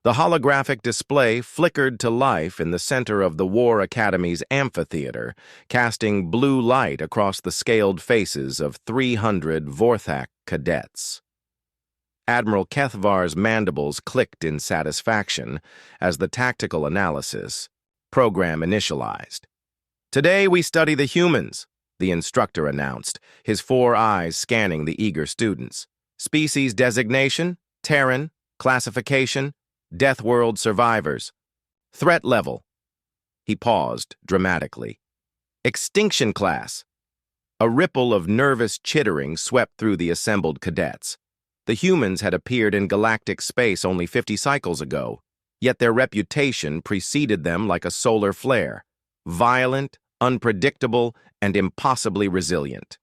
The holographic display flickered to life in the center of the War Academy's amphitheater, casting blue light across the scaled faces of 300 Vorthak cadets. Admiral Kethvar's mandibles clicked in satisfaction as the tactical analysis program initialized. "Today we study the humans," the instructor announced, his 4 eyes scanning the eager students. "Species designation, Terran, classification, Death World survivors. Threat level." He paused dramatically. "Extinction class." A ripple of nervous chittering swept through the assembled cadets. The humans had appeared in galactic space only 50 cycles ago, yet their reputation preceded them like a solar flare. Violent, unpredictable, and impossibly resilient.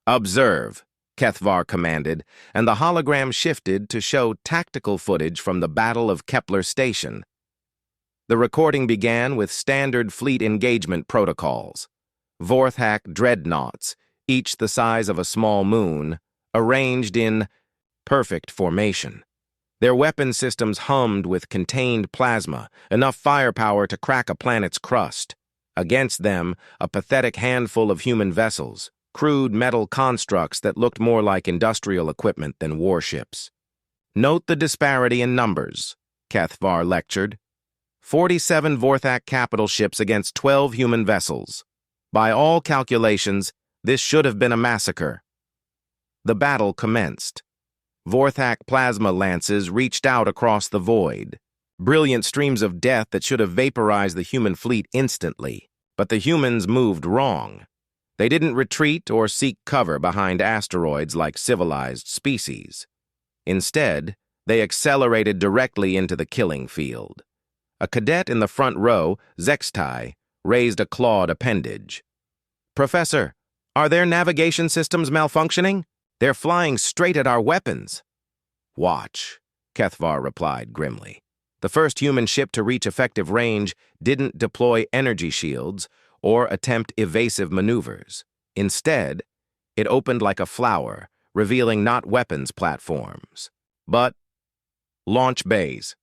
"Observe," Kethvar commanded, and the hologram shifted to show tactical footage from the Battle of Kepler Station. The recording began with standard fleet engagement protocols. Vorthak dreadnoughts, each the size of a small moon, arranged in perfect formation. Their weapon systems hummed with contained plasma, enough firepower to crack a planet's crust. Against them, a pathetic handful of human vessels, crude metal constructs that looked more like industrial equipment than warships. "Note the disparity in numbers," Kethvar lectured. 47 Vorthak capital ships against 12 human vessels. By all calculations, this should have been a massacre. The battle commenced. Vorthak plasma lances reached out across the void. Brilliant streams of death that should have vaporized the human fleet instantly. But the humans moved wrong. They didn't retreat or seek cover behind asteroids like civilized species. Instead, they accelerated directly into the killing field. A cadet in the front row, Zextai, raised a clawed appendage. "Professor, are their navigation systems malfunctioning? They're flying straight at our weapons." "Watch," Kethvar replied grimly. The first human ship to reach effective range didn't deploy energy shields or attempt evasive maneuvers. Instead, it opened like a flower, revealing not weapons platforms, but launch bays.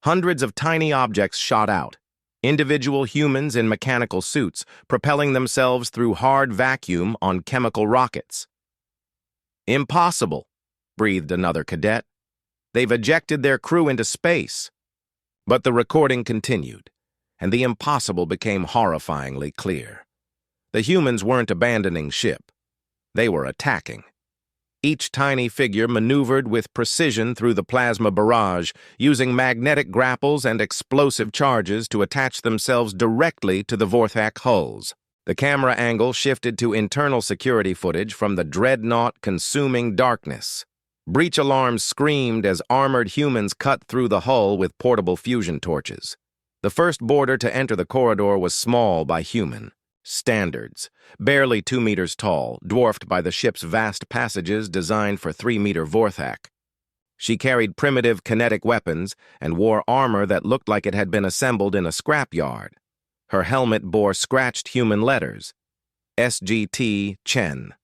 Hundreds of tiny objects shot out, individual humans in mechanical suits, propelling themselves through hard vacuum on chemical rockets. "Impossible," breathed another cadet. "They've ejected their crew into space." But the recording continued, and the impossible became horrifyingly clear. The humans weren't abandoning ship. They were attacking. Each tiny figure maneuvered with precision through the plasma barrage, using magnetic grapples and explosive charges to attach themselves directly to the Vorthak hulls. The camera angle shifted to internal security footage from the dreadnought consuming darkness. Breach alarms screamed as armored humans cut through the hull with portable fusion torches. The first boarder to enter the corridor was small by human standards, barely 2 meters tall, dwarfed by the ship's vast passages designed for 3-meter Vorthak. She carried primitive kinetic weapons and wore armor that looked like it had been assembled in a scrapyard. Her helmet bore scratched human letters, SGT Chen.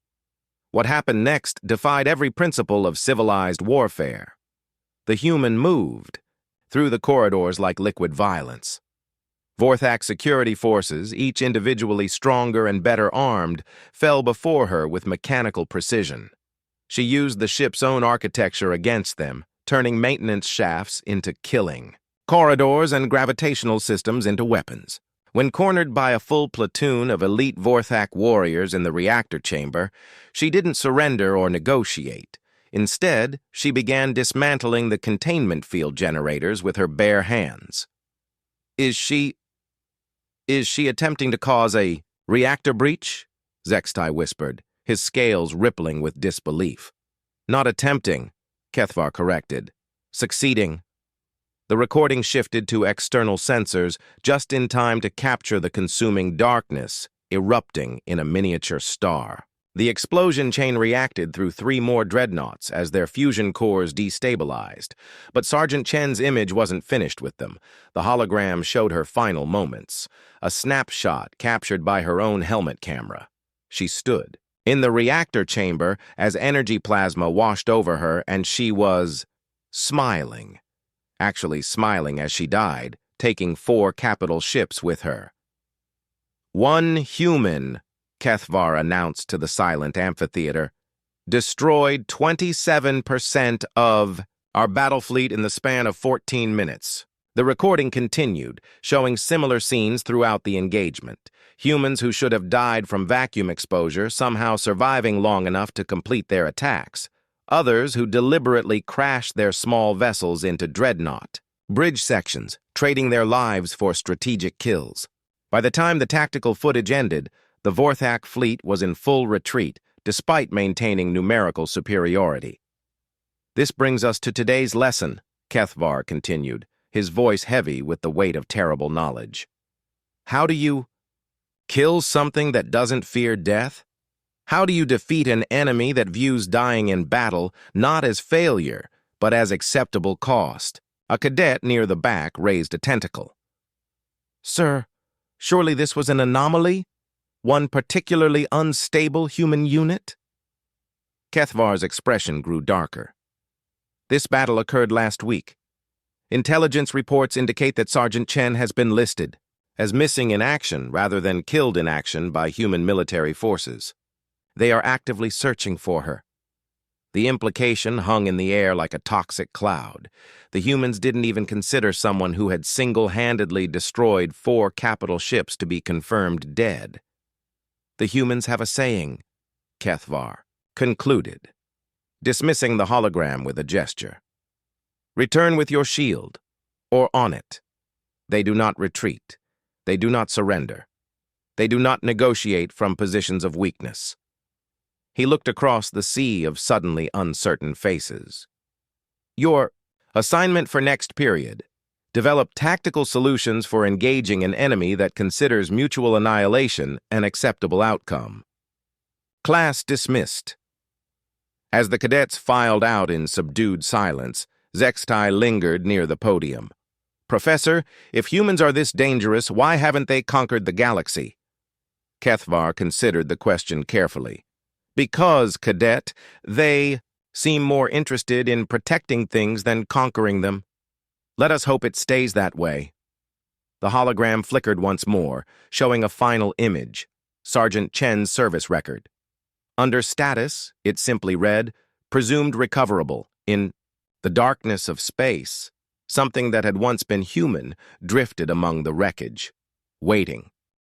What happened next defied every principle of civilized warfare. The human moved through the corridors like liquid violence. Vorthak security forces, each individually stronger and better armed, fell before her with mechanical precision. She used the ship's own architecture against them, turning maintenance shafts into killing, corridors and gravitational systems into weapons. When cornered by a full platoon of elite Vorthak warriors in the reactor chamber, she didn't surrender or negotiate. Instead, she began dismantling the containment field generators with her bare hands. Is she attempting to cause a reactor breach?" Zextai whispered, his scales rippling with disbelief. "Not attempting," Kethvar corrected. "Succeeding." The recording shifted to external sensors just in time to capture the consuming darkness erupting in a miniature star. The explosion chain reacted through 3 more dreadnoughts as their fusion cores destabilized. But Sergeant Chen's image wasn't finished with them. The hologram showed her final moments, a snapshot captured by her own helmet camera. She stood in the reactor chamber as energy plasma washed over her, and she was smiling. actually smiling as she died, taking 4 capital ships with her. "One human," Kethvar announced to the silent amphitheater, "destroyed 27% of our battle fleet in the span of 14 minutes. The recording continued, showing similar scenes throughout the engagement. Humans who should have died from vacuum exposure somehow surviving long enough to complete their attacks. Others who deliberately crashed their small vessels into dreadnought bridge sections, trading their lives for strategic kills. By the time the tactical footage ended, the Vorthak fleet was in full retreat, despite maintaining numerical superiority. This brings us to today's lesson, Kethvar continued, his voice heavy with the weight of terrible knowledge. How do you kill something that doesn't fear death? How do you defeat an enemy that views dying in battle not as failure, but as acceptable cost? A cadet near the back raised a tentacle. Sir, surely this was an anomaly? One particularly unstable human unit? Kethvar's expression grew darker. This battle occurred last week. Intelligence reports indicate that Sergeant Chen has been listed as missing in action rather than killed in action by human military forces. They are actively searching for her. The implication hung in the air like a toxic cloud. The humans didn't even consider someone who had single-handedly destroyed 4 capital ships to be confirmed dead. The humans have a saying, Kethvar concluded, dismissing the hologram with a gesture. Return with your shield, or on it. They do not retreat. They do not surrender. They do not negotiate from positions of weakness. He looked across the sea of suddenly uncertain faces. Your assignment for next period. Develop tactical solutions for engaging an enemy that considers mutual annihilation an acceptable outcome. Class dismissed. As the cadets filed out in subdued silence, Zextai lingered near the podium. Professor, if humans are this dangerous, why haven't they conquered the galaxy? Kethvar considered the question carefully. Because, cadet, they seem more interested in protecting things than conquering them. Let us hope it stays that way. The hologram flickered once more, showing a final image, Sergeant Chen's service record. Under status, it simply read, presumed recoverable. In the darkness of space, something that had once been human drifted among the wreckage, waiting.